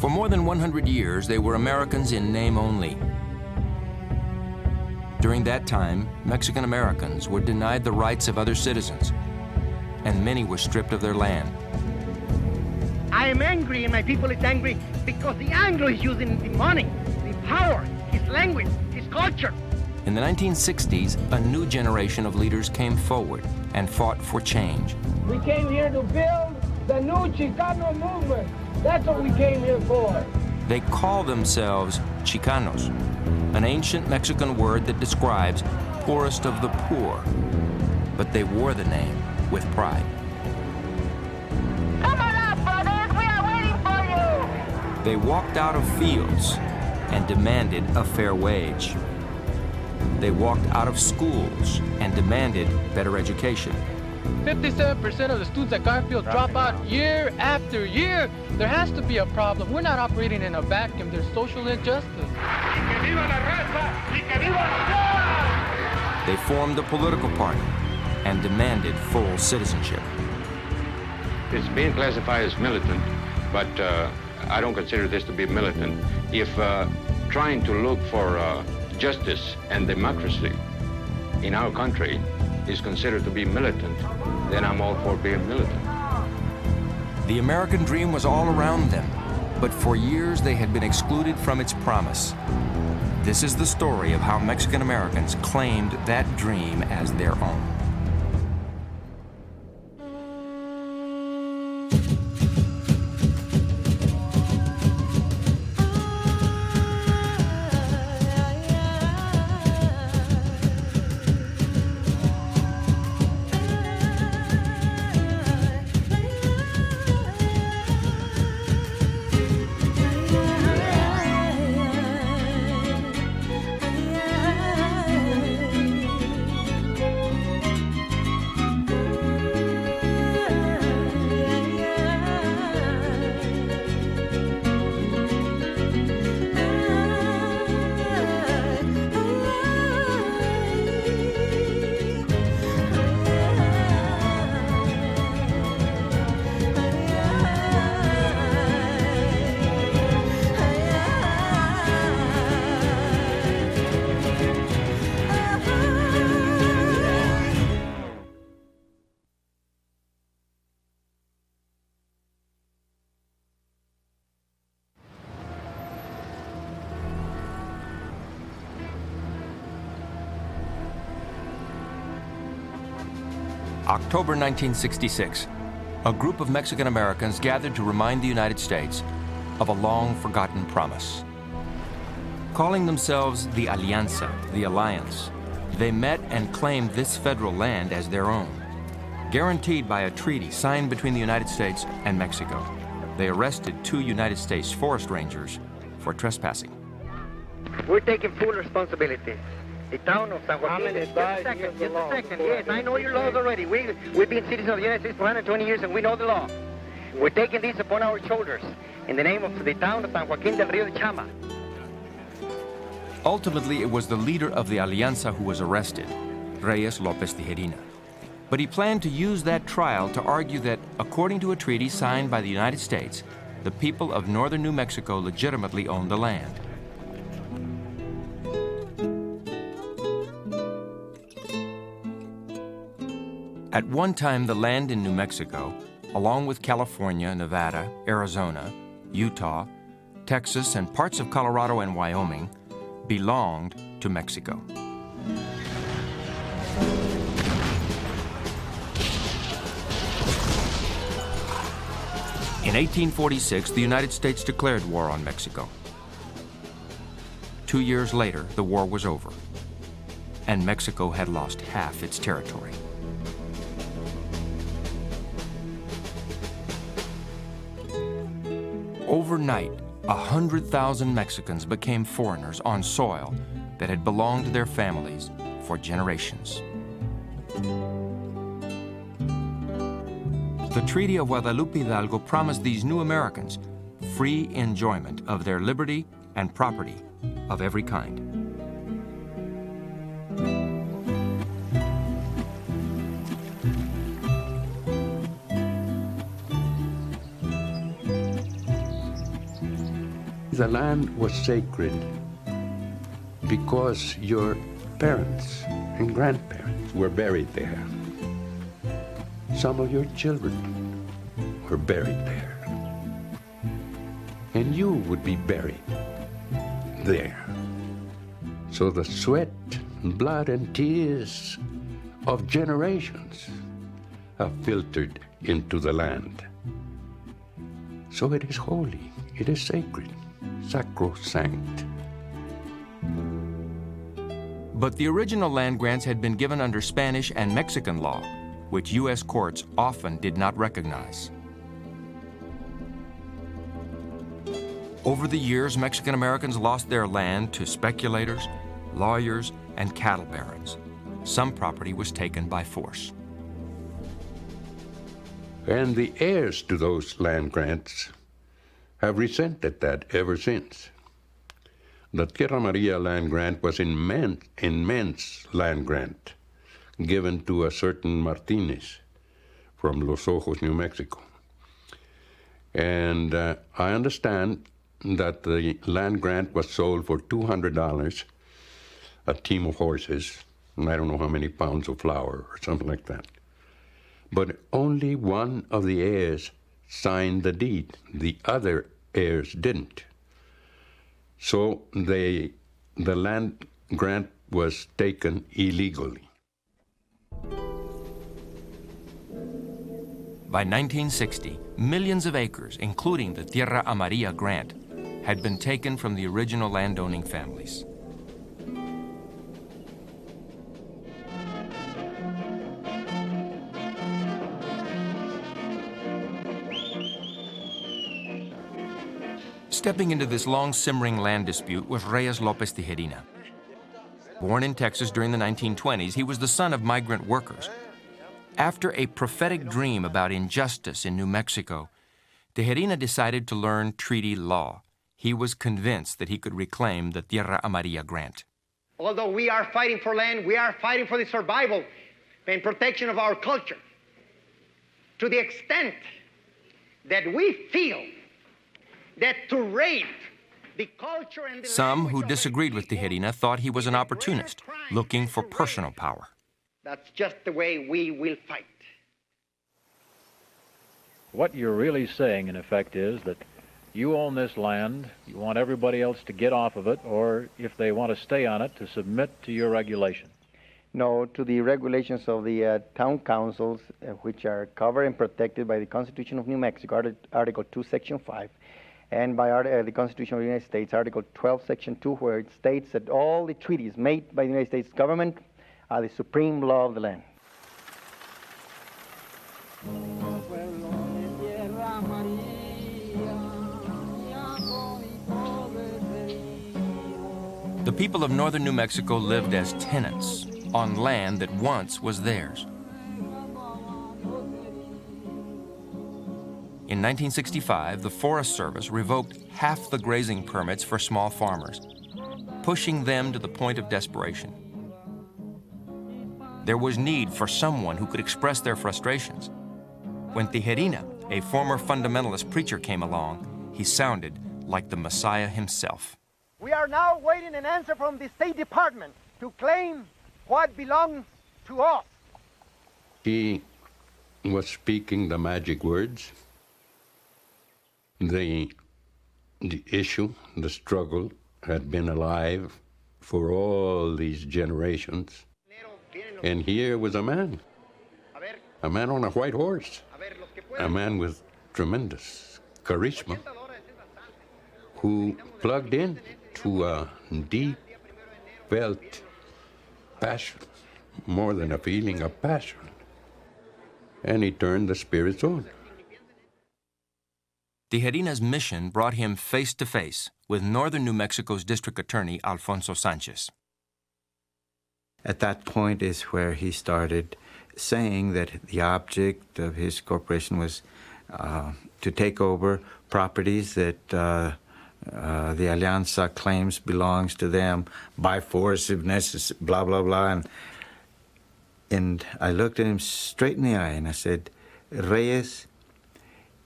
For more than 100 years, they were Americans in name only. During that time, Mexican Americans were denied the rights of other citizens, and many were stripped of their land. I am angry, and my people is angry because the Anglo is using the money, the power, his language, his culture. In the 1960s, a new generation of leaders came forward and fought for change. We came here to build the new Chicano movement. That's what we came here for. They call themselves Chicanos, an ancient Mexican word that describes poorest of the poor. But they wore the name with pride. Come on up, brothers, we are waiting for you. They walked out of fields and demanded a fair wage. They walked out of schools and demanded better education. 57% of the students at Garfield drop out year after year. There has to be a problem. We're not operating in a vacuum. There's social injustice. They formed a political party and demanded full citizenship. It's being classified as militant, but I don't consider this to be militant. If trying to look for justice and democracy in our country is considered to be militant, then I'm all for being militant. The American dream was all around them, but for years they had been excluded from its promise. This is the story of how Mexican Americans claimed that dream as their own. October 1966, a group of Mexican Americans gathered to remind the United States of a long-forgotten promise. Calling themselves the Alianza, the Alliance, they met and claimed this federal land as their own, guaranteed by a treaty signed between the United States and Mexico. They arrested 2 United States forest rangers for trespassing. We're taking full responsibility. The town of San Joaquin, just a second, yes, I know your laws already. We've been citizens of the United States for 120 years and we know the law. We're taking this upon our shoulders in the name of the town of San Joaquin del Rio de Chama. Ultimately, it was the leader of the Alianza who was arrested, Reies Lopez Tijerina. But he planned to use that trial to argue that, according to a treaty signed by the United States, the people of northern New Mexico legitimately owned the land. At one time, the land in New Mexico, along with California, Nevada, Arizona, Utah, Texas, and parts of Colorado and Wyoming, belonged to Mexico. In 1846, the United States declared war on Mexico. 2 years later, the war was over, and Mexico had lost half its territory. Overnight, 100,000 Mexicans became foreigners on soil that had belonged to their families for generations. The Treaty of Guadalupe Hidalgo promised these new Americans free enjoyment of their liberty and property of every kind. The land was sacred because your parents and grandparents were buried there. Some of your children were buried there. And you would be buried there. So the sweat, blood, and tears of generations have filtered into the land. So it is holy, it is sacred, sacrosanct. But the original land grants had been given under Spanish and Mexican law, which U.S. courts often did not recognize. Over the years, Mexican Americans lost their land to speculators, lawyers, and cattle barons. Some property was taken by force. And the heirs to those land grants have resented that ever since. The Tierra Maria land grant was an immense land grant given to a certain Martinez from Los Ojos, New Mexico. And I understand that the land grant was sold for $200, a team of horses, and I don't know how many pounds of flour or something like that. But only one of the heirs signed the deed. The other heirs didn't. So the land grant was taken illegally. By 1960, millions of acres, including the Tierra Amarilla grant, had been taken from the original landowning families. Stepping into this long-simmering land dispute was Reies Lopez Tijerina. Born in Texas during the 1920s, he was the son of migrant workers. After a prophetic dream about injustice in New Mexico, Tijerina decided to learn treaty law. He was convinced that he could reclaim the Tierra Amarilla grant. Although we are fighting for land, we are fighting for the survival and protection of our culture. To the extent that we feel that to rape the culture and the Some who disagreed with Tijerina thought he was an opportunist, looking for personal power. That's just the way we will fight. What you're really saying, in effect, is that you own this land, you want everybody else to get off of it, or if they want to stay on it, to submit to your regulation. No, to the regulations of the town councils, which are covered and protected by the Constitution of New Mexico, Article 2, Section 5, and by the Constitution of the United States, Article 12, Section 2, where it states that all the treaties made by the United States government are the supreme law of the land. The people of northern New Mexico lived as tenants on land that once was theirs. In 1965, the Forest Service revoked half the grazing permits for small farmers, pushing them to the point of desperation. There was need for someone who could express their frustrations. When Tijerina, a former fundamentalist preacher, came along, he sounded like the Messiah himself. We are now waiting an answer from the State Department to claim what belongs to us. He was speaking the magic words. The issue, the struggle, had been alive for all these generations. And here was a man on a white horse, a man with tremendous charisma, who plugged in to a deep felt passion, more than a feeling, a passion. And he turned the spirits on. Tijerina's mission brought him face to face with northern New Mexico's district attorney, Alfonso Sanchez. At that point is where he started saying that the object of his corporation was to take over properties that the Alianza claims belongs to them by force if necessary, blah, blah, blah. And I looked at him straight in the eye and I said, Reyes,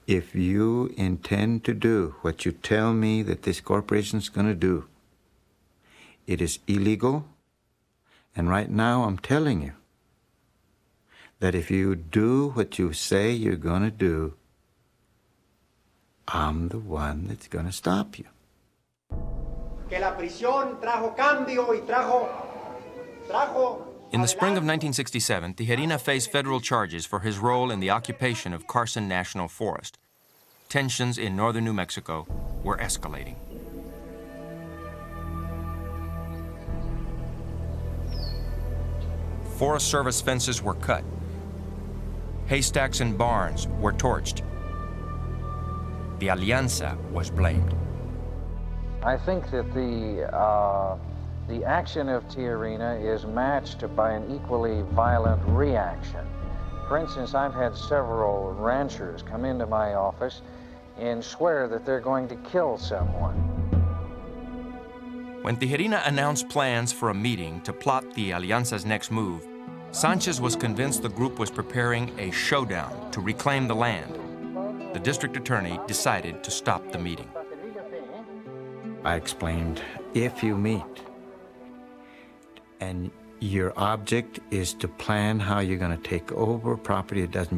if you intend to do what you tell me that this corporation is going to do, it is illegal. And right now I'm telling you that if you do what you say you're going to do, I'm the one that's going to stop you. Que la prisión trajo cambio y trajo In the spring of 1967, Tijerina faced federal charges for his role in the occupation of Carson National Forest. Tensions in northern New Mexico were escalating. Forest Service fences were cut. Haystacks and barns were torched. The Alianza was blamed. I think that the action of Tijerina is matched by an equally violent reaction. For instance, I've had several ranchers come into my office and swear that they're going to kill someone. When Tijerina announced plans for a meeting to plot the Alianza's next move, Sanchez was convinced the group was preparing a showdown to reclaim the land. The district attorney decided to stop the meeting. I explained, if you meet and your object is to plan how you're going to take over property that doesn't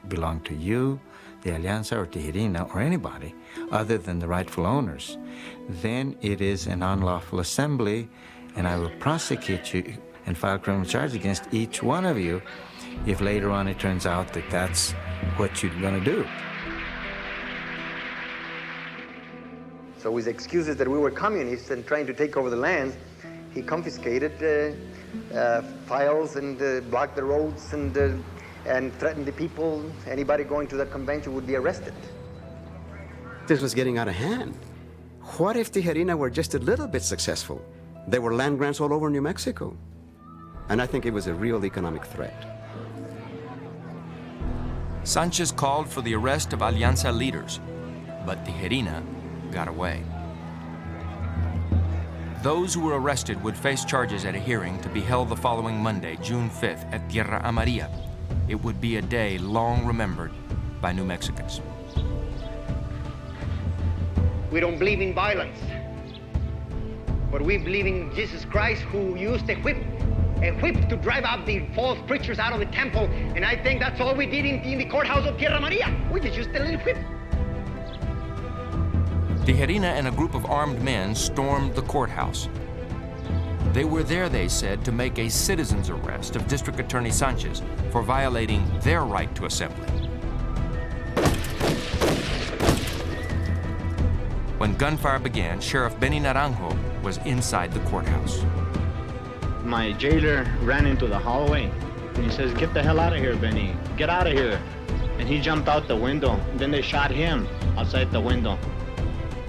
belong to you, the Alianza or Tijerina or anybody other than the rightful owners, then it is an unlawful assembly, and I will prosecute you and file criminal charges against each one of you if later on it turns out that that's what you're going to do. So with excuses that we were communists and trying to take over the land, he confiscated files and blocked the roads and threatened the people. Anybody going to that convention would be arrested. This was getting out of hand. What if Tijerina were just a little bit successful? There were land grants all over New Mexico. And I think it was a real economic threat. Sanchez called for the arrest of Alianza leaders, but Tijerina got away. Those who were arrested would face charges at a hearing to be held the following Monday, June 5th, at Tierra Amarilla. It would be a day long remembered by New Mexicans. We don't believe in violence, but we believe in Jesus Christ, who used a whip to drive out the false preachers out of the temple. And I think that's all we did in the courthouse of Tierra Amarilla. We just used a little whip. Tijerina and a group of armed men stormed the courthouse. They were there, they said, to make a citizen's arrest of District Attorney Sanchez for violating their right to assembly. When gunfire began, Sheriff Benny Naranjo was inside the courthouse. My jailer ran into the hallway and he says, "Get the hell out of here, Benny. Get out of here." And he jumped out the window. Then they shot him outside the window.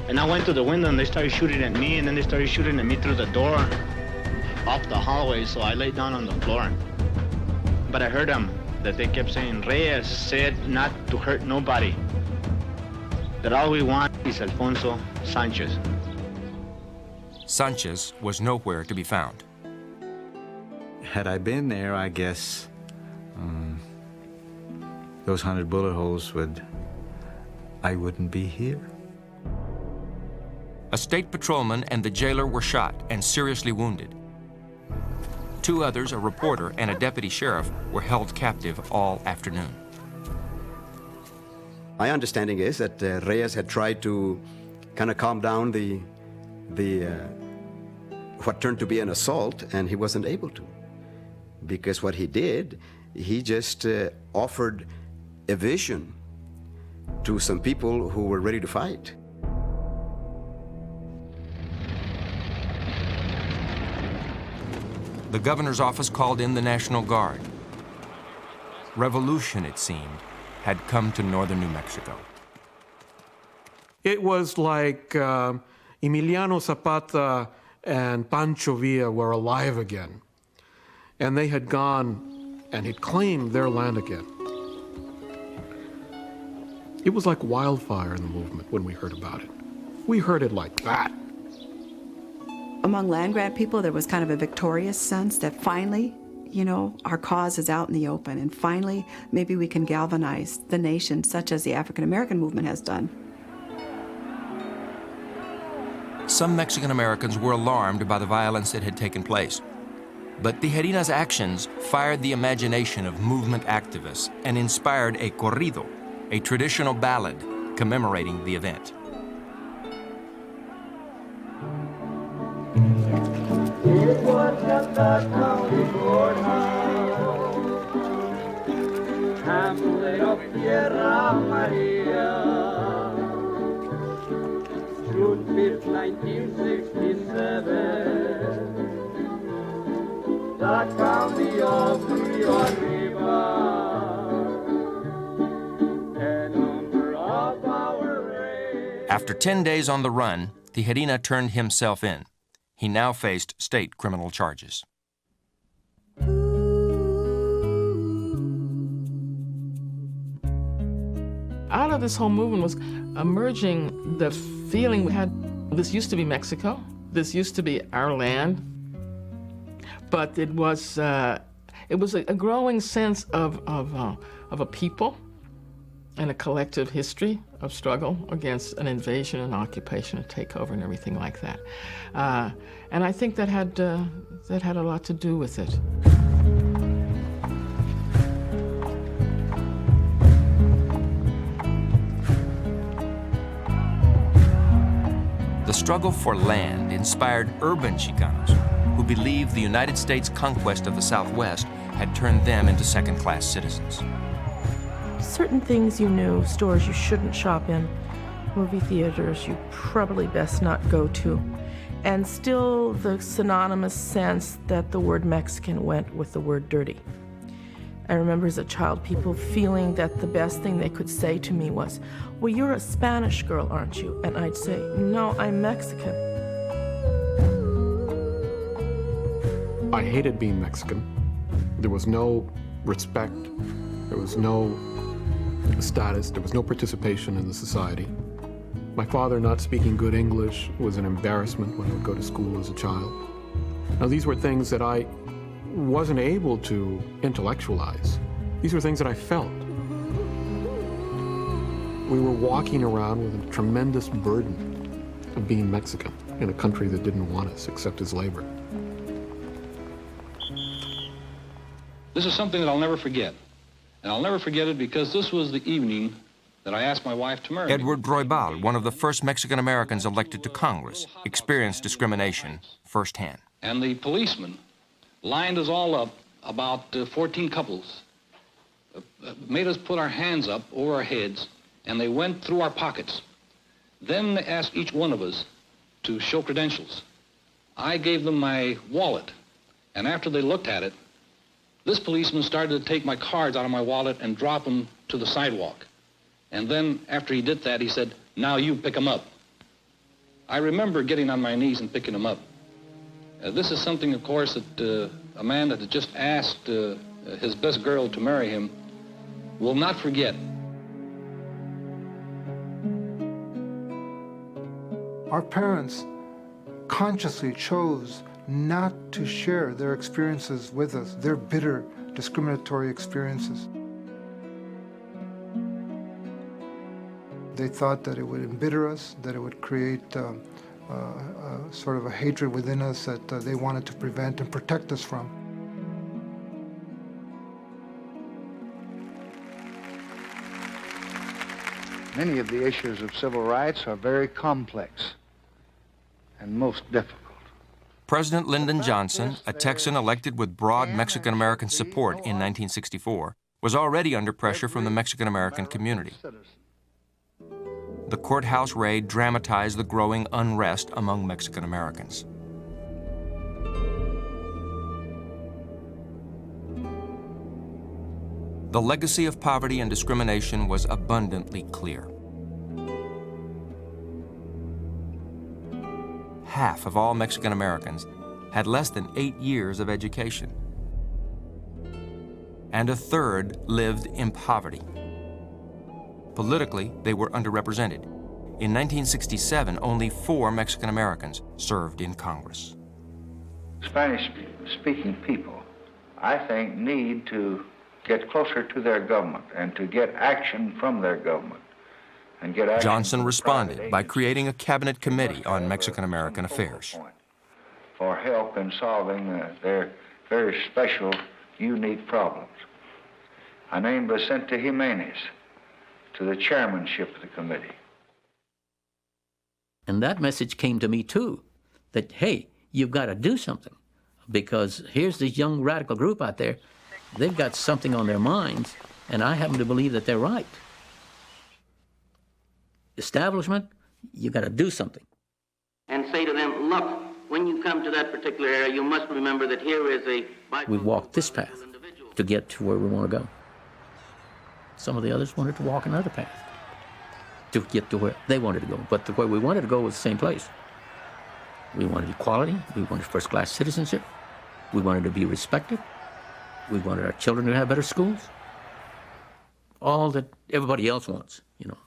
And I went to the window and they started shooting at me, and then they started shooting at me through the door off the hallway, so I laid down on the floor. But I heard them, that they kept saying, "Reies said not to hurt nobody, that all we want is Alfonso Sanchez." Sanchez was nowhere to be found. Had I been there, I guess those 100 bullet holes I wouldn't be here. A state patrolman and the jailer were shot and seriously wounded. Two others, a reporter and a deputy sheriff, were held captive all afternoon. My understanding is that Reies had tried to kind of calm down what turned to be an assault, and he wasn't able to. Because what he did, he just offered a vision to some people who were ready to fight. The governor's office called in the National Guard. Revolution, it seemed, had come to northern New Mexico. It was like Emiliano Zapata and Pancho Villa were alive again. And they had gone and had claimed their land again. It was like wildfire in the movement when we heard about it. We heard it like that. Among land grant people, there was kind of a victorious sense that finally, you know, our cause is out in the open, and finally, maybe we can galvanize the nation, such as the African American movement has done. Some Mexican Americans were alarmed by the violence that had taken place. But Tijerina's actions fired the imagination of movement activists and inspired a corrido, a traditional ballad commemorating the event. It was at the county courthouse, Hamlet of Sierra Maria, June 5th, 1967, the county of Rio Arriba, a number of our race. After 10 days on the run, Tijerina turned himself in. He now faced state criminal charges. Out of this whole movement was emerging the feeling we had, this used to be Mexico, this used to be our land, but it was a growing sense of a people and a collective history of struggle against an invasion and occupation and takeover and everything like that. And I think that had a lot to do with it. The struggle for land inspired urban Chicanos who believed the United States conquest of the Southwest had turned them into second-class citizens. Certain things you knew, stores you shouldn't shop in, movie theaters you probably best not go to, and still the synonymous sense that the word Mexican went with the word dirty. I remember as a child people feeling that the best thing they could say to me was, well, you're a Spanish girl, aren't you? And I'd say, no, I'm Mexican. I hated being Mexican. There was no respect, there was no status, there was no participation in the society. My father not speaking good English was an embarrassment when I would go to school as a child. Now, these were things that I wasn't able to intellectualize. These were things that I felt. We were walking around with a tremendous burden of being Mexican in a country that didn't want us except as labor. This is something that I'll never forget. And I'll never forget it because this was the evening that I asked my wife to marry me. Edward Roybal, one of the first Mexican Americans elected to Congress, experienced discrimination firsthand. And the policeman lined us all up, about 14 couples, made us put our hands up over our heads, and they went through our pockets. Then they asked each one of us to show credentials. I gave them my wallet, and after they looked at it, this policeman started to take my cards out of my wallet and drop them to the sidewalk. And then after he did that, he said, now you pick them up. I remember getting on my knees and picking them up. This is something, of course, that a man that had just asked his best girl to marry him will not forget. Our parents consciously chose not to share their experiences with us, their bitter, discriminatory experiences. They thought that it would embitter us, that it would create sort of a hatred within us that they wanted to prevent and protect us from. Many of the issues of civil rights are very complex and most difficult. President Lyndon Johnson, a Texan elected with broad Mexican-American support in 1964, was already under pressure from the Mexican-American community. The courthouse raid dramatized the growing unrest among Mexican Americans. The legacy of poverty and discrimination was abundantly clear. Half of all Mexican Americans had less than 8 years of education, and a third lived in poverty. Politically, they were underrepresented. In 1967, only 4 Mexican Americans served in Congress. Spanish-speaking people I think, need to get closer to their government and to get action from their government. And get action Johnson responded by creating a cabinet committee on Mexican-American affairs. For help in solving their very special, unique problems. I named Vicente Jimenez to the chairmanship of the committee. And that message came to me too, that, hey, you've got to do something, because here's this young radical group out there, they've got something on their minds, and I happen to believe that they're right. Establishment, you got to do something. And say to them, look, when you come to that particular area, you must remember that here is a... We walked this path to get to where we want to go. Some of the others wanted to walk another path to get to where they wanted to go. But where we wanted to go was the same place. We wanted equality. We wanted first-class citizenship. We wanted to be respected. We wanted our children to have better schools. All that everybody else wants, you know.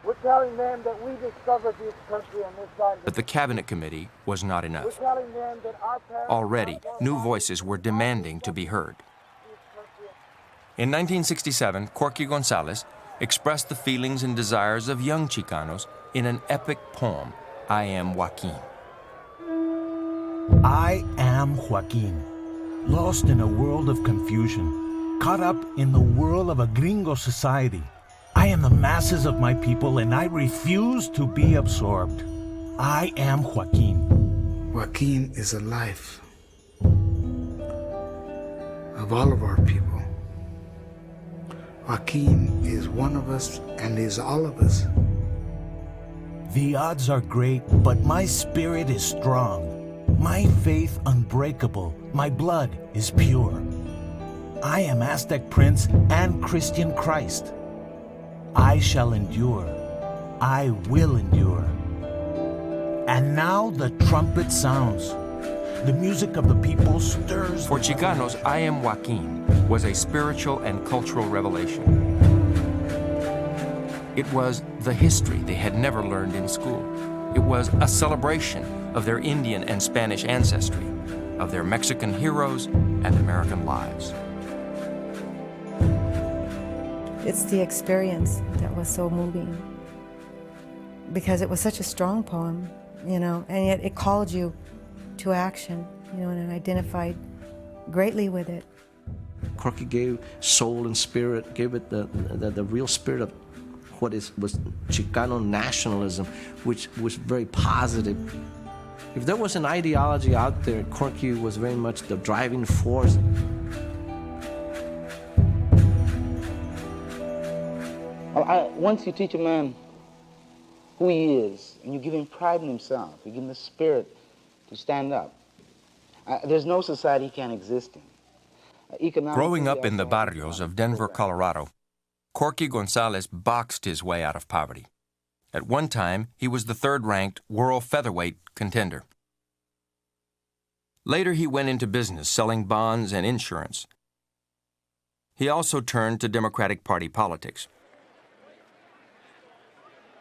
We're telling them that we discovered this country on this side. But the cabinet committee was not enough. We're telling them that our parents... Already, new voices were demanding to be heard. In 1967, Corky Gonzalez expressed the feelings and desires of young Chicanos in an epic poem, I Am Joaquin. I am Joaquin, lost in a world of confusion, caught up in the whirl of a gringo society. I am the masses of my people, and I refuse to be absorbed. I am Joaquin. Joaquin is a life of all of our people. Joaquin is one of us and is all of us. The odds are great, but my spirit is strong. My faith unbreakable. My blood is pure. I am Aztec Prince and Christian Christ. I shall endure. I will endure. And now the trumpet sounds. The music of the people stirs. For Chicanos, I Am Joaquin was a spiritual and cultural revelation. It was the history they had never learned in school. It was a celebration of their Indian and Spanish ancestry, of their Mexican heroes and American lives. It's the experience that was so moving, because it was such a strong poem, you know, and yet it called you to action, you know, and I identified greatly with it. Corky gave soul and spirit, gave it the real spirit of what was Chicano nationalism, which was very positive. If there was an ideology out there, Corky was very much the driving force. Well, once you teach a man who he is, and you give him pride in himself, you give him the spirit to stand up, there's no society he can't exist in. Growing up in the barrios of Denver, Colorado, Corky Gonzalez boxed his way out of poverty. At one time, he was the third-ranked world featherweight contender. Later, he went into business selling bonds and insurance. He also turned to Democratic Party politics.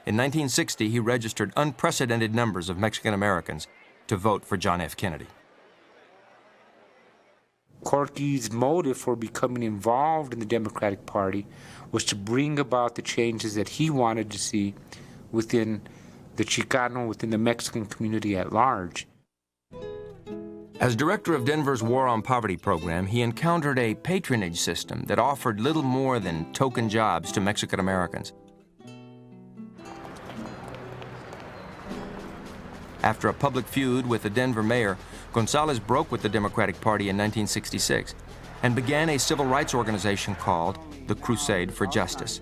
In 1960, he registered unprecedented numbers of Mexican Americans to vote for John F. Kennedy. Corky's motive for becoming involved in the Democratic Party was to bring about the changes that he wanted to see within the Chicano, within the Mexican community at large. As director of Denver's War on Poverty program, he encountered a patronage system that offered little more than token jobs to Mexican Americans. After a public feud with the Denver mayor, Gonzalez broke with the Democratic Party in 1966 and began a civil rights organization called the Crusade for Justice.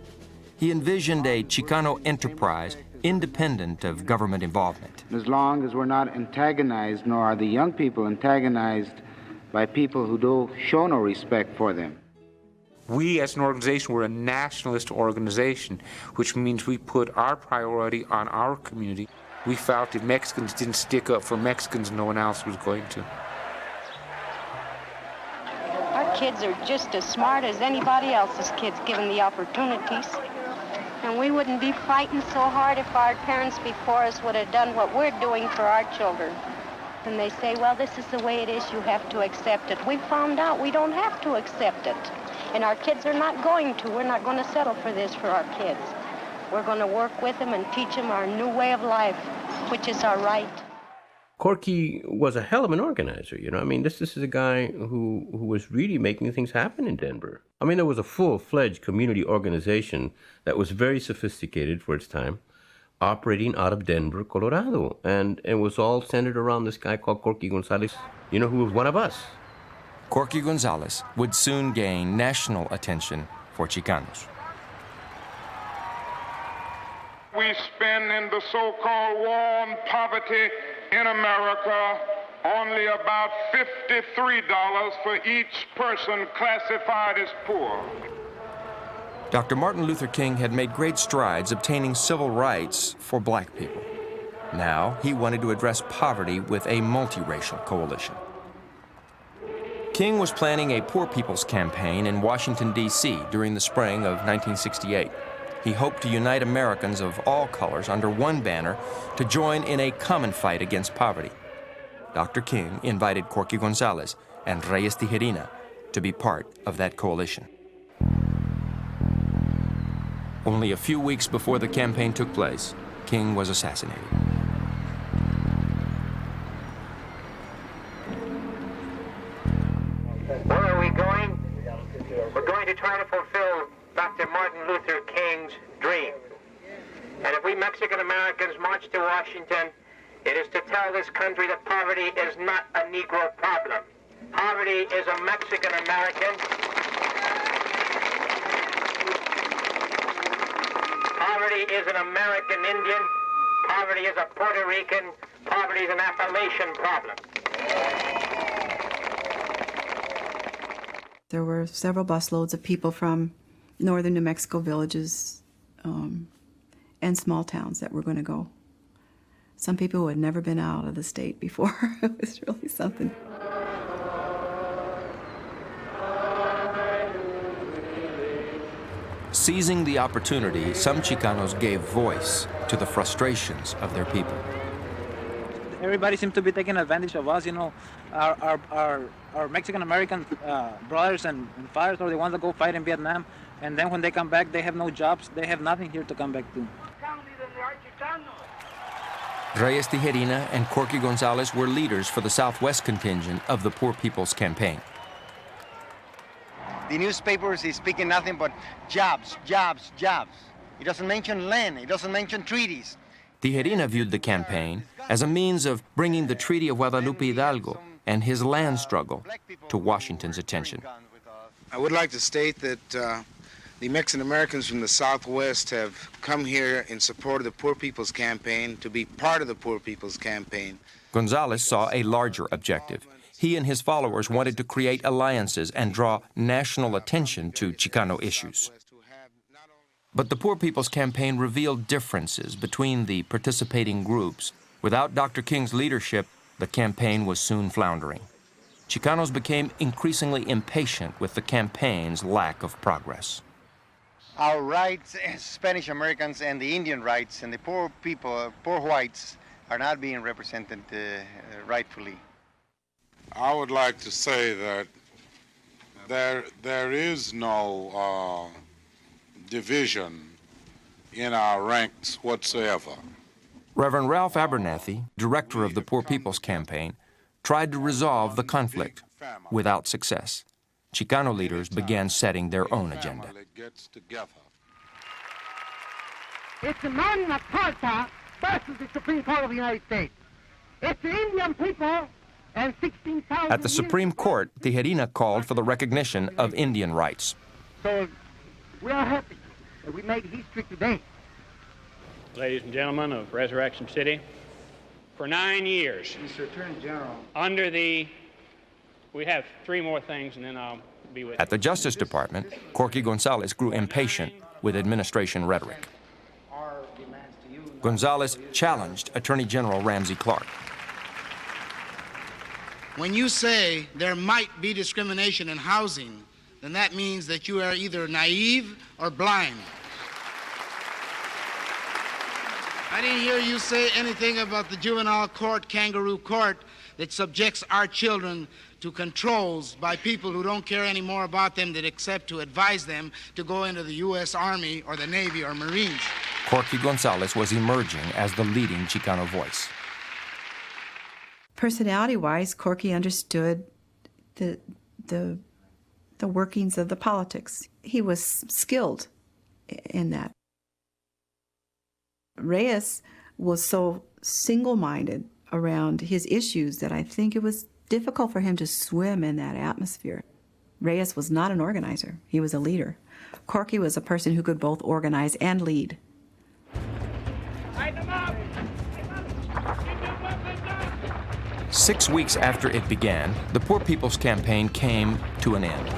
He envisioned a Chicano enterprise independent of government involvement. As long as we're not antagonized, nor are the young people antagonized by people who don't show no respect for them. We as an organization were a nationalist organization, which means we put our priority on our community. We felt if Mexicans didn't stick up for Mexicans, no one else was going to. Our kids are just as smart as anybody else's kids given the opportunities. And we wouldn't be fighting so hard if our parents before us would have done what we're doing for our children. And they say, well, this is the way it is, you have to accept it. We found out we don't have to accept it. And our kids are not going to. We're not going to settle for this for our kids. We're going to work with them and teach them our new way of life, which is our right. Corky was a hell of an organizer, you know. I mean, this is a guy who was really making things happen in Denver. I mean, there was a full-fledged community organization that was very sophisticated for its time, operating out of Denver, Colorado, and it was all centered around this guy called Corky Gonzalez, you know, who was one of us. Corky Gonzalez would soon gain national attention for Chicanos. We spend in the so-called war on poverty in America only about $53 for each person classified as poor. Dr. Martin Luther King had made great strides obtaining civil rights for black people. Now, he wanted to address poverty with a multiracial coalition. King was planning a Poor People's Campaign in Washington, D.C. during the spring of 1968. He hoped to unite Americans of all colors under one banner to join in a common fight against poverty. Dr. King invited Corky Gonzalez and Reies Tijerina to be part of that coalition. Only a few weeks before the campaign took place, King was assassinated. Where are we going? We're going to try to fulfill Dr. Martin Luther King's dream. And if we Mexican Americans march to Washington, it is to tell this country that poverty is not a Negro problem. Poverty is a Mexican American. Poverty is an American Indian. Poverty is a Puerto Rican. Poverty is an Appalachian problem. There were several busloads of people from northern New Mexico villages and small towns that were going to go. Some people who had never been out of the state before. It was really something. Seizing the opportunity, some Chicanos gave voice to the frustrations of their people. Everybody seems to be taking advantage of us, you know. Our Mexican-American brothers and fathers are the ones that go fight in Vietnam, and then when they come back, they have no jobs, they have nothing here to come back to. Reies Tijerina and Corky Gonzalez were leaders for the Southwest contingent of the Poor People's Campaign. The newspapers is speaking nothing but jobs, jobs, jobs. It doesn't mention land, it doesn't mention treaties. Tijerina viewed the campaign as a means of bringing the Treaty of Guadalupe Hidalgo and his land struggle to Washington's attention. I would like to state that the Mexican Americans from the Southwest have come here in support of the Poor People's Campaign, to be part of the Poor People's Campaign. Gonzalez saw a larger objective. He and his followers wanted to create alliances and draw national attention to Chicano issues. But the Poor People's Campaign revealed differences between the participating groups. Without Dr. King's leadership, the campaign was soon floundering. Chicanos became increasingly impatient with the campaign's lack of progress. Our rights as Spanish Americans and the Indian rights and the poor people, poor whites, are not being represented rightfully. I would like to say that there is no division in our ranks whatsoever. Reverend Ralph Abernathy, director of the Poor People's Campaign, tried to resolve the conflict without success. Chicano leaders began setting their own agenda. It's the Magna Carta versus the Supreme Court of the United States. It's the Indian people and 16,000... At the Supreme Court, Tijerina called for the recognition of Indian rights. So we are happy that we made history today. Ladies and gentlemen of Resurrection City, for 9 years, Mr. Attorney General, under the... We have 3 more things, and then I'll be with you. At the Justice Department, Corky Gonzalez grew impatient with administration rhetoric. Gonzalez challenged Attorney General Ramsey Clark. When you say there might be discrimination in housing, then that means that you are either naive or blind. I didn't hear you say anything about the juvenile court, kangaroo court, that subjects our children to controls by people who don't care any more about them than except to advise them to go into the U.S. Army or the Navy or Marines. Corky Gonzalez was emerging as the leading Chicano voice. Personality-wise, Corky understood the workings of the politics. He was skilled in that. Reies was so single-minded around his issues that I think it was difficult for him to swim in that atmosphere. Reies was not an organizer. He was a leader. Corky was a person who could both organize and lead. 6 weeks after it began, the Poor People's Campaign came to an end.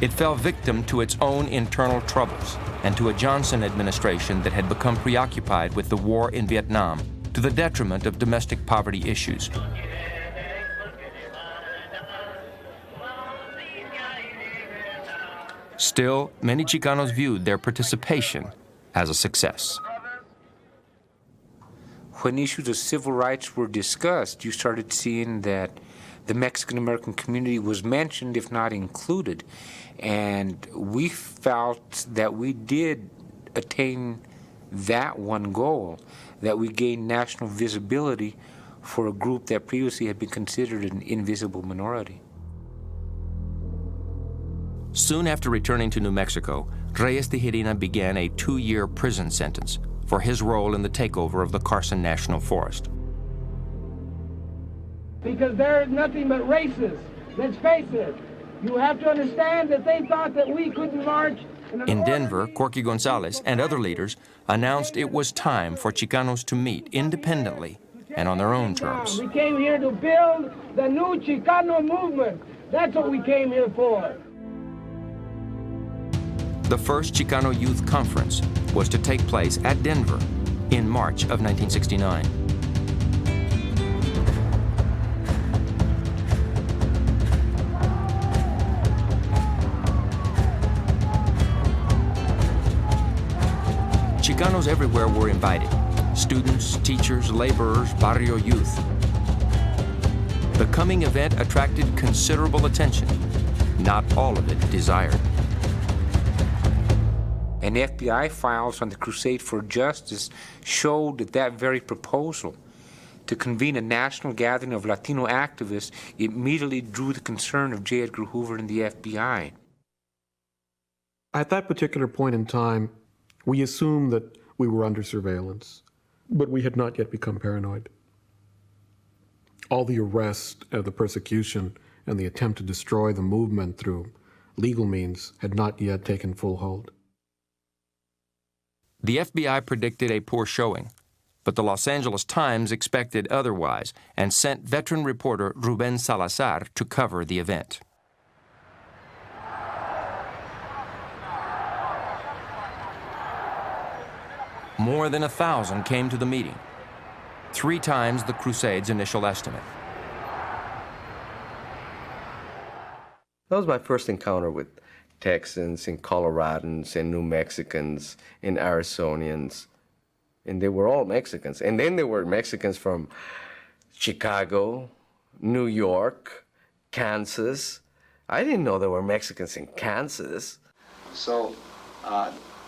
It fell victim to its own internal troubles and to a Johnson administration that had become preoccupied with the war in Vietnam to the detriment of domestic poverty issues. Still, many Chicanos viewed their participation as a success. When issues of civil rights were discussed, you started seeing that the Mexican-American community was mentioned, if not included. And we felt that we did attain that one goal, that we gained national visibility for a group that previously had been considered an invisible minority. Soon after returning to New Mexico, Reies Tijerina began a 2-year prison sentence for his role in the takeover of the Carson National Forest. Because there is nothing but racists. Let's face it. You have to understand that they thought that we couldn't march. In Denver, Corky Gonzalez and other leaders announced it was time for Chicanos to meet independently and on their own terms. We came here to build the new Chicano movement. That's what we came here for. The first Chicano Youth Conference was to take place at Denver in March of 1969. Chicanos everywhere were invited: students, teachers, laborers, barrio youth. The coming event attracted considerable attention, not all of it desired. And FBI files on the Crusade for Justice showed that that very proposal to convene a national gathering of Latino activists immediately drew the concern of J. Edgar Hoover and the FBI. At that particular point in time, we assumed that we were under surveillance, but we had not yet become paranoid. All the arrest, the persecution, and the attempt to destroy the movement through legal means had not yet taken full hold. The FBI predicted a poor showing, but the Los Angeles Times expected otherwise and sent veteran reporter Ruben Salazar to cover the event. More than 1,000 came to the meeting, 3 times the Crusade's initial estimate. That was my first encounter with Texans and Coloradans and New Mexicans and Arizonians. And they were all Mexicans. And then there were Mexicans from Chicago, New York, Kansas. I didn't know there were Mexicans in Kansas. So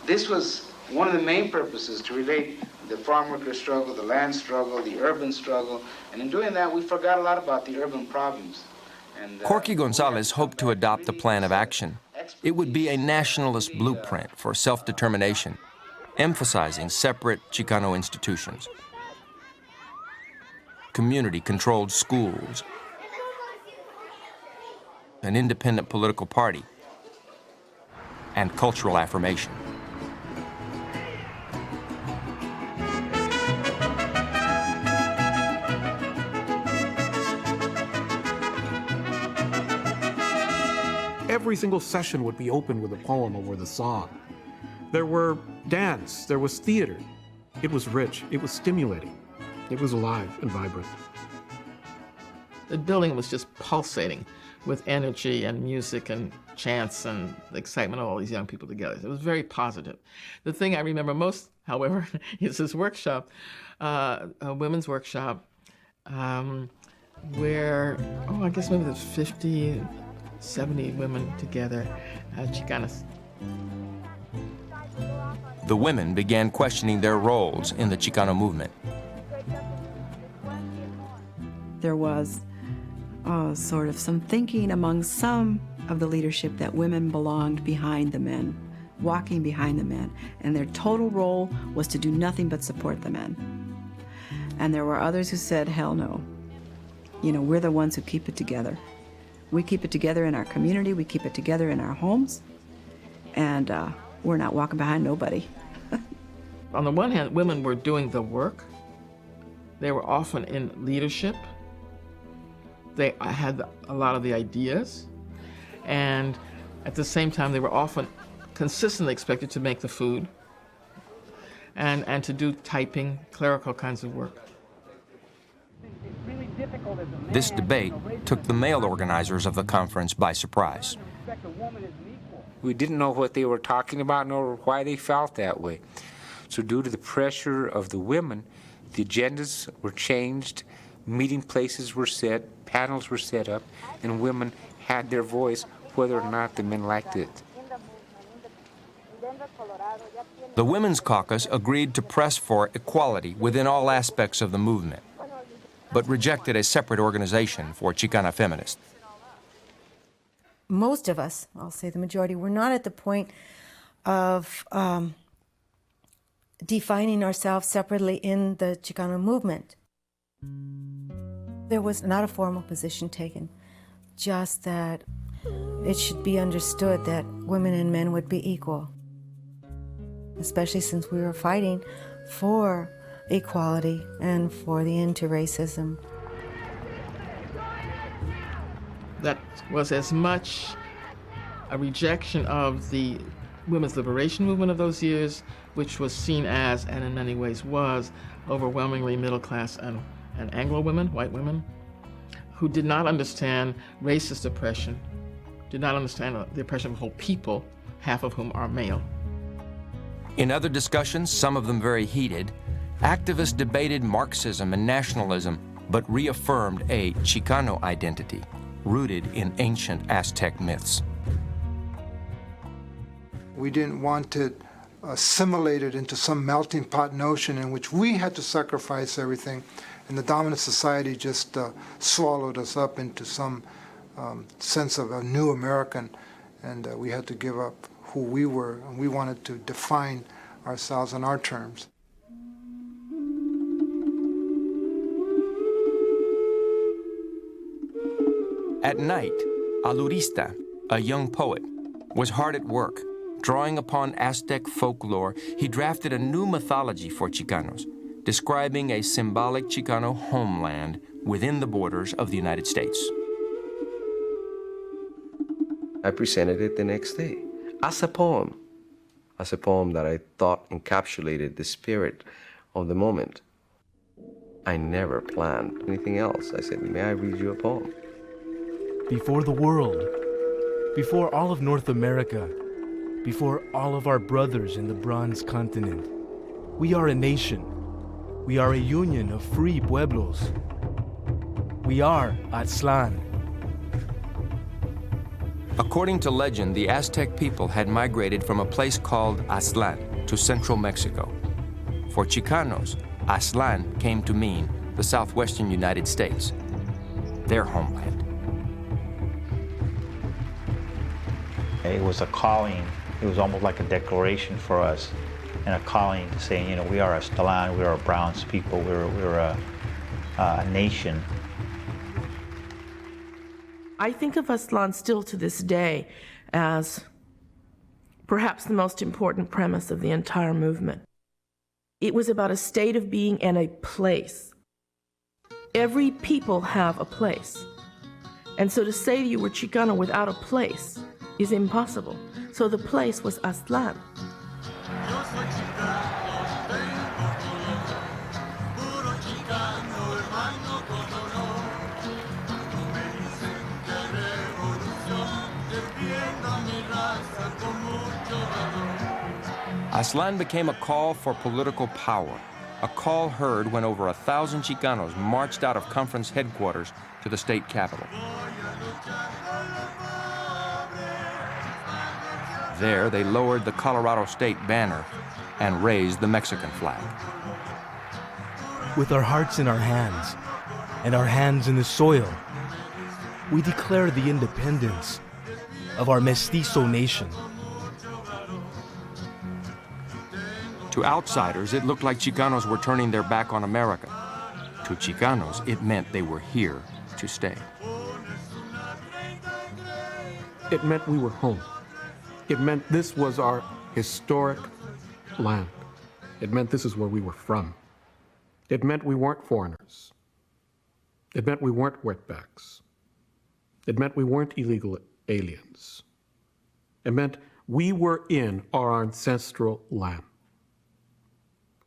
this was one of the main purposes, to relate the farm worker struggle, the land struggle, the urban struggle. And in doing that, we forgot a lot about the urban problems. And, Corky Gonzalez hoped to adopt a plan of action. It would be a nationalist blueprint for self-determination, emphasizing separate Chicano institutions, community-controlled schools, an independent political party, and cultural affirmation. Every single session would be opened with a poem or with a song. There were dance, there was theater. It was rich, it was stimulating, it was alive and vibrant. The building was just pulsating with energy and music and chants and the excitement of all these young people together. It was very positive. The thing I remember most, however, is this workshop, a women's workshop, where, I guess maybe there's 50, 70 women together, Chicanas. The women began questioning their roles in the Chicano movement. There was sort of some thinking among some of the leadership that women belonged behind the men, walking behind the men, and their total role was to do nothing but support the men. And there were others who said, hell no. You know, we're the ones who keep it together. We keep it together in our community, we keep it together in our homes, and we're not walking behind nobody. On the one hand, women were doing the work. They were often in leadership. They had a lot of the ideas, and at the same time, they were often consistently expected to make the food and to do typing, clerical kinds of work. This debate took the male organizers of the conference by surprise. We didn't know what they were talking about nor why they felt that way. So due to the pressure of the women, the agendas were changed, meeting places were set, panels were set up, and women had their voice whether or not the men liked it. The Women's Caucus agreed to press for equality within all aspects of the movement, but rejected a separate organization for Chicana feminists. Most of us, I'll say the majority, were not at the point of defining ourselves separately in the Chicano movement. There was not a formal position taken, just that it should be understood that women and men would be equal, especially since we were fighting for equality and for the end to racism. That was as much a rejection of the women's liberation movement of those years, which was seen as, and in many ways was, overwhelmingly middle class and Anglo women, white women, who did not understand racist oppression, did not understand the oppression of whole people, half of whom are male. In other discussions, some of them very heated, activists debated Marxism and nationalism, but reaffirmed a Chicano identity rooted in ancient Aztec myths. We didn't want to assimilate it into some melting pot notion in which we had to sacrifice everything, and the dominant society just swallowed us up into some sense of a new American, and we had to give up who we were, and we wanted to define ourselves on our terms. At night, Alurista, a young poet, was hard at work. Drawing upon Aztec folklore, he drafted a new mythology for Chicanos, describing a symbolic Chicano homeland within the borders of the United States. I presented it the next day as a poem that I thought encapsulated the spirit of the moment. I never planned anything else. I said, may I read you a poem? Before the world, before all of North America, before all of our brothers in the Bronze Continent, we are a nation. We are a union of free pueblos. We are Aztlán. According to legend, the Aztec people had migrated from a place called Aztlán to central Mexico. For Chicanos, Aztlán came to mean the southwestern United States, their homeland. It was a calling. It was almost like a declaration for us, and a calling to say, you know, we are Aztlán, we are Browns people, we're a nation. I think of Aztlán still to this day as perhaps the most important premise of the entire movement. It was about a state of being and a place. Every people have a place. And so to say you were Chicano without a place is impossible. So the place was Aztlán. Aztlán became a call for political power, a call heard when over 1,000 Chicanos marched out of conference headquarters to the state capitol. There, they lowered the Colorado state banner and raised the Mexican flag. With our hearts in our hands and our hands in the soil, we declare the independence of our mestizo nation. To outsiders, it looked like Chicanos were turning their back on America. To Chicanos, it meant they were here to stay. It meant we were home. It meant this was our historic land. It meant this is where we were from. It meant we weren't foreigners. It meant we weren't wetbacks. It meant we weren't illegal aliens. It meant we were in our ancestral land.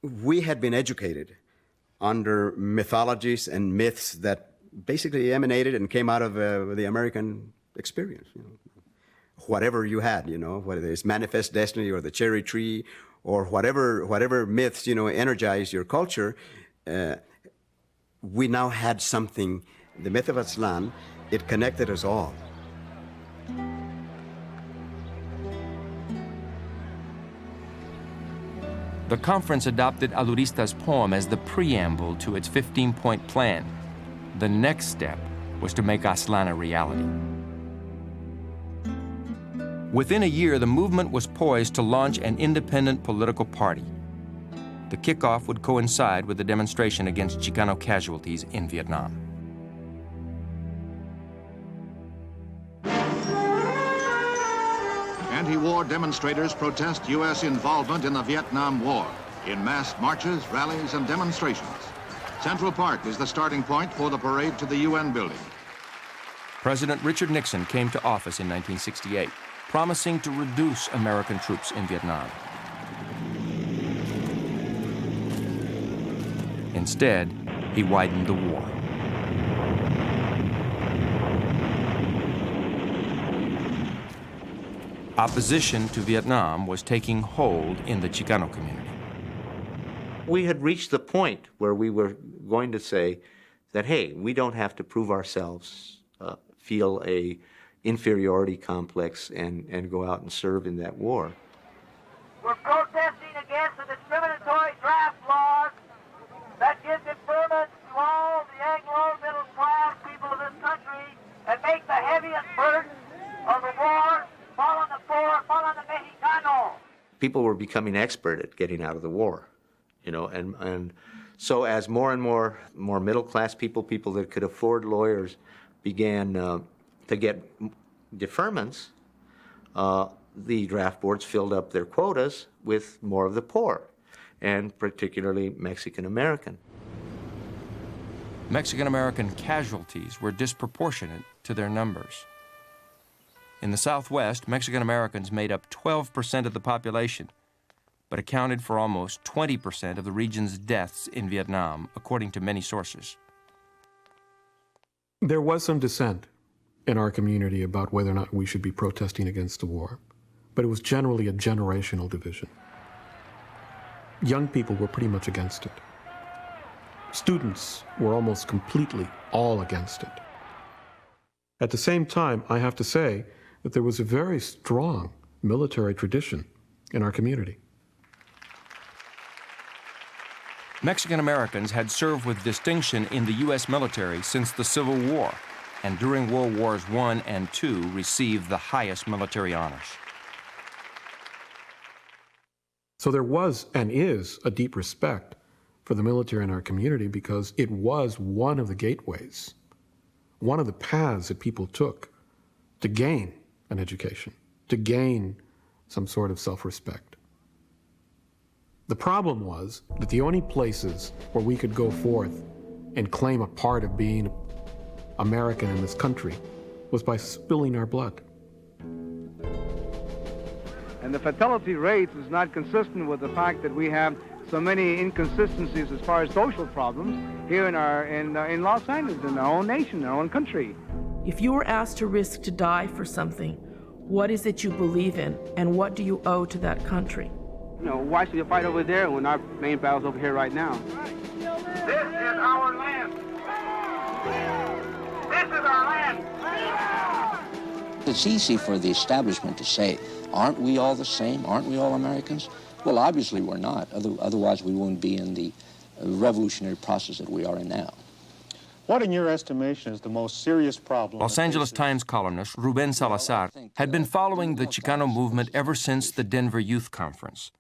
We had been educated under mythologies and myths that basically emanated and came out of the American experience. You know. Whatever you had, you know, whether it's Manifest Destiny or the Cherry Tree or whatever myths, you know, energize your culture, we now had something, the myth of Aztlán, it connected us all. The conference adopted Alurista's poem as the preamble to its 15-point plan. The next step was to make Aztlán a reality. Within a year, the movement was poised to launch an independent political party. The kickoff would coincide with the demonstration against Chicano casualties in Vietnam. Anti-war demonstrators protest U.S. involvement in the Vietnam War in mass marches, rallies, and demonstrations. Central Park is the starting point for the parade to the UN building. President Richard Nixon came to office in 1968, promising to reduce American troops in Vietnam. Instead, he widened the war. Opposition to Vietnam was taking hold in the Chicano community. We had reached the point where we were going to say that, hey, we don't have to prove ourselves, feel a inferiority complex, and go out and serve in that war. We're protesting against the discriminatory draft laws that give deferment to all the Anglo middle-class people of this country and make the heaviest burden of the war fall on the poor, fall on the Mexicano. People were becoming expert at getting out of the war, you know, and so as more and more middle-class people that could afford lawyers began to get deferments, the draft boards filled up their quotas with more of the poor, and particularly Mexican-American. Mexican-American casualties were disproportionate to their numbers. In the Southwest, Mexican-Americans made up 12% of the population, but accounted for almost 20% of the region's deaths in Vietnam, according to many sources. There was some dissent in our community about whether or not we should be protesting against the war, but it was generally a generational division. Young people were pretty much against it. Students were almost completely all against it. At the same time, I have to say that there was a very strong military tradition in our community. Mexican Americans had served with distinction in the U.S. military since the Civil War, and during World Wars I and II received the highest military honors. So there was and is a deep respect for the military in our community because it was one of the gateways, one of the paths that people took to gain an education, to gain some sort of self-respect. The problem was that the only places where we could go forth and claim a part of being American in this country was by spilling our blood. And the fatality rate is not consistent with the fact that we have so many inconsistencies as far as social problems here in Los Angeles, in our own nation, our own country. If you were asked to risk to die for something, what is it you believe in, and what do you owe to that country? You know, why should you fight over there when our main battle's over here right now? This is our land. This is our land. It's easy for the establishment to say, aren't we all the same? Aren't we all Americans? Well, obviously we're not. Otherwise we wouldn't be in the revolutionary process that we are in now. What, in your estimation, is the most serious problem? Los Angeles Times columnist Ruben Salazar had been following the Chicano movement ever since the Denver Youth Conference.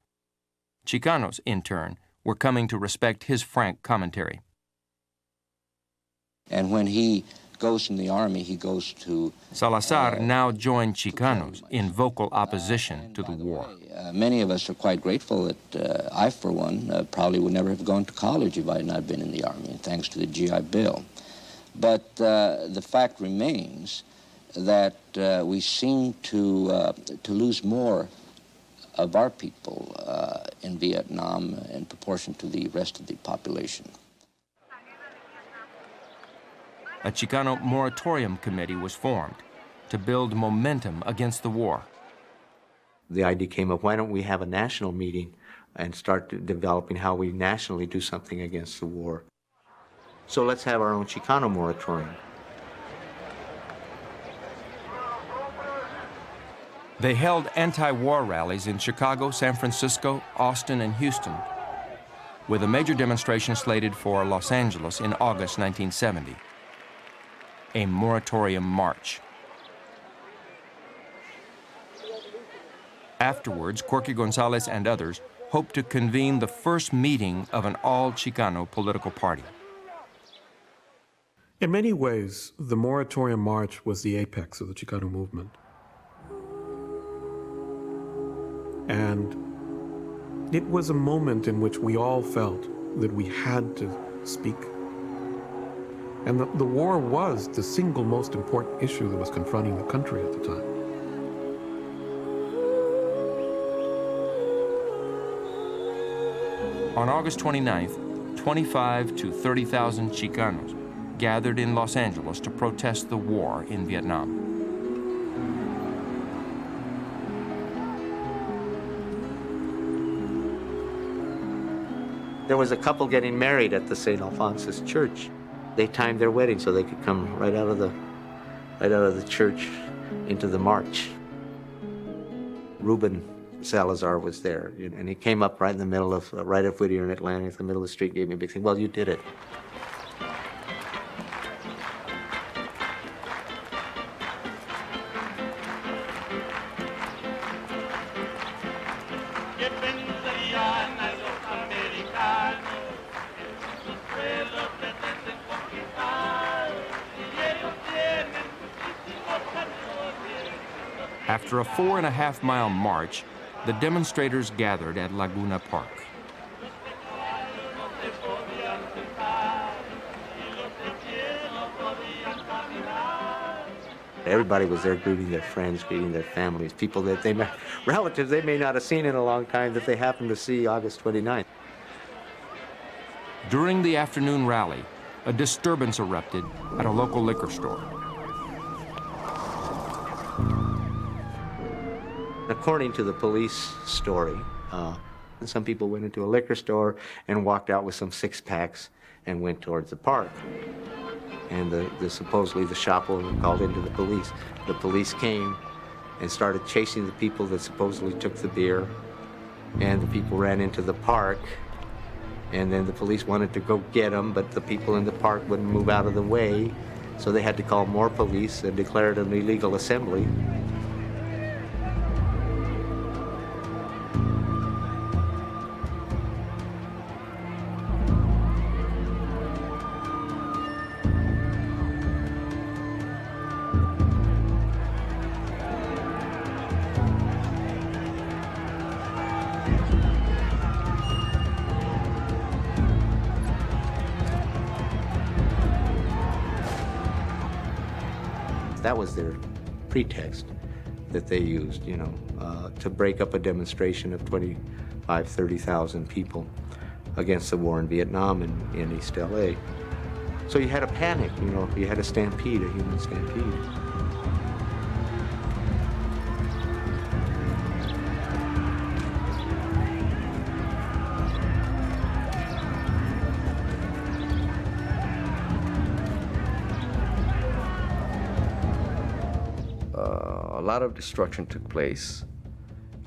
Chicanos, in turn, were coming to respect his frank commentary. And when he goes in the army, he goes to... Salazar now joined Chicanos in vocal opposition to the war. Many of us are quite grateful that I, for one, probably would never have gone to college if I had not been in the army, thanks to the GI Bill. But the fact remains that we seem to lose more of our people in Vietnam in proportion to the rest of the population. A Chicano moratorium committee was formed to build momentum against the war. The idea came up, why don't we have a national meeting and start developing how we nationally do something against the war? So let's have our own Chicano moratorium. They held anti-war rallies in Chicago, San Francisco, Austin, and Houston, with a major demonstration slated for Los Angeles in August 1970. A moratorium march. Afterwards, Corky Gonzalez and others hoped to convene the first meeting of an all-Chicano political party. In many ways, the moratorium march was the apex of the Chicano movement. And it was a moment in which we all felt that we had to speak. And the war was the single most important issue that was confronting the country at the time. On August 29th, 25,000 to 30,000 Chicanos gathered in Los Angeles to protest the war in Vietnam. There was a couple getting married at the St. Alphonsus Church. They timed their wedding so they could come right out of the church into the march. Ruben Salazar was there, and he came up right in the middle of, right at Whittier and Atlantic, in the middle of the street, gave me a big thing. Well, you did it. After a 4.5-mile march, the demonstrators gathered at Laguna Park. Everybody was there greeting their friends, greeting their families, people that they may, relatives they may not have seen in a long time that they happened to see August 29th. During the afternoon rally, a disturbance erupted at a local liquor store. According to the police story, some people went into a liquor store and walked out with some six-packs and went towards the park. And supposedly the shop owner called into the police. The police came and started chasing the people that supposedly took the beer, and the people ran into the park, and then the police wanted to go get them, but the people in the park wouldn't move out of the way, so they had to call more police and declare it an illegal assembly. That was their pretext that they used, to break up a demonstration of 25,000, 30,000 people against the war in Vietnam and in East LA. So you had a panic, you had a stampede, a human stampede. lot of destruction took place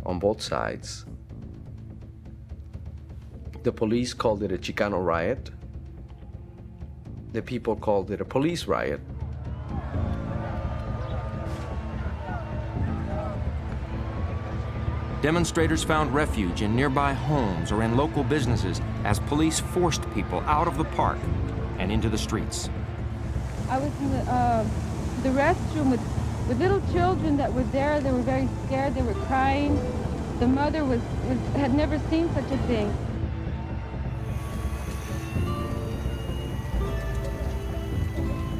on both sides. The police called it a Chicano riot. The people called it a police riot. Demonstrators found refuge in nearby homes or in local businesses as police forced people out of the park and into the streets. I was in the restroom with little children that were there. They were very scared. They were crying. The mother had never seen such a thing.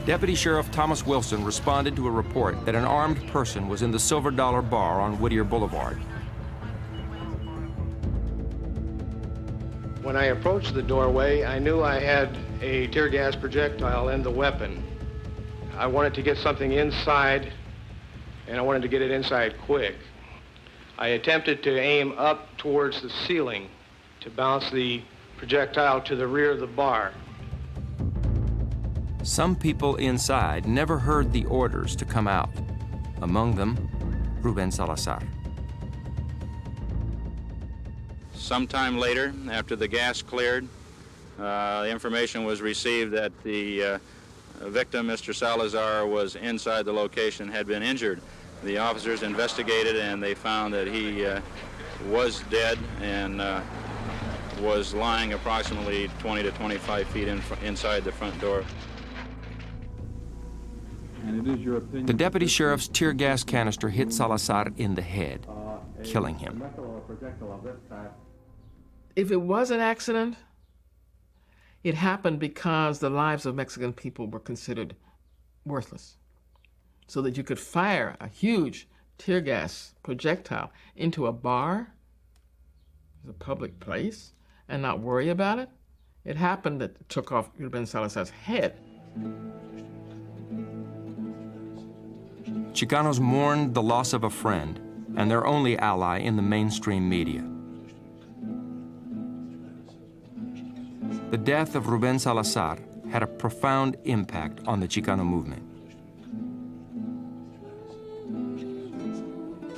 Deputy Sheriff Thomas Wilson responded to a report that an armed person was in the Silver Dollar Bar on Whittier Boulevard. When I approached the doorway, I knew I had a tear gas projectile in the weapon. I wanted to get something inside, and I wanted to get it inside quick. I attempted to aim up towards the ceiling to bounce the projectile to the rear of the bar. Some people inside never heard the orders to come out. Among them, Ruben Salazar. Sometime later, after the gas cleared, information was received that the victim, Mr. Salazar, was inside the location and had been injured. The officers investigated and they found that he was dead and was lying approximately 20 to 25 feet inside the front door. The deputy sheriff's tear gas canister hit Salazar in the head, killing him. If it was an accident, it happened because the lives of Mexican people were considered worthless. So that you could fire a huge tear gas projectile into a bar, a public place, and not worry about it. It happened that it took off Ruben Salazar's head. Chicanos mourned the loss of a friend and their only ally in the mainstream media. The death of Ruben Salazar had a profound impact on the Chicano movement.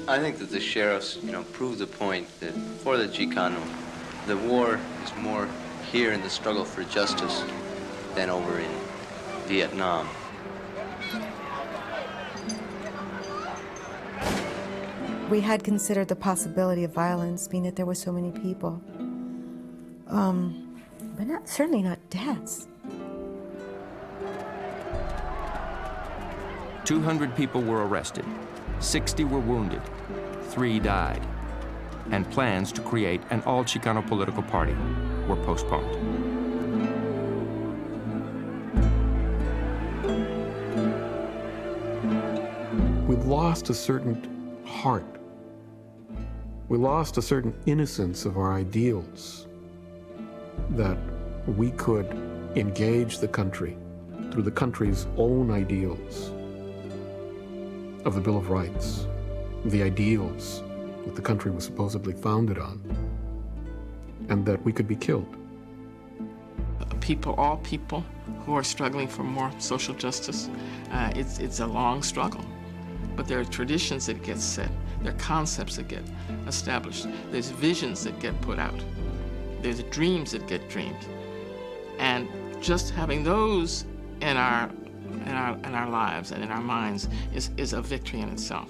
I think that the sheriffs, proved the point that for the Chicano, the war is more here in the struggle for justice than over in Vietnam. We had considered the possibility of violence, being that there were so many people, but certainly not deaths. 200 people were arrested, 60 were wounded, 3 died, and plans to create an all-Chicano political party were postponed. We lost a certain heart. We lost a certain innocence of our ideals, that we could engage the country through the country's own ideals of the Bill of Rights, the ideals that the country was supposedly founded on, and that we could be killed. All people who are struggling for more social justice, it's a long struggle. But there are traditions that get set, there are concepts that get established, there's visions that get put out, there's dreams that get dreamed. And just having those in our lives and in our minds is a victory in itself.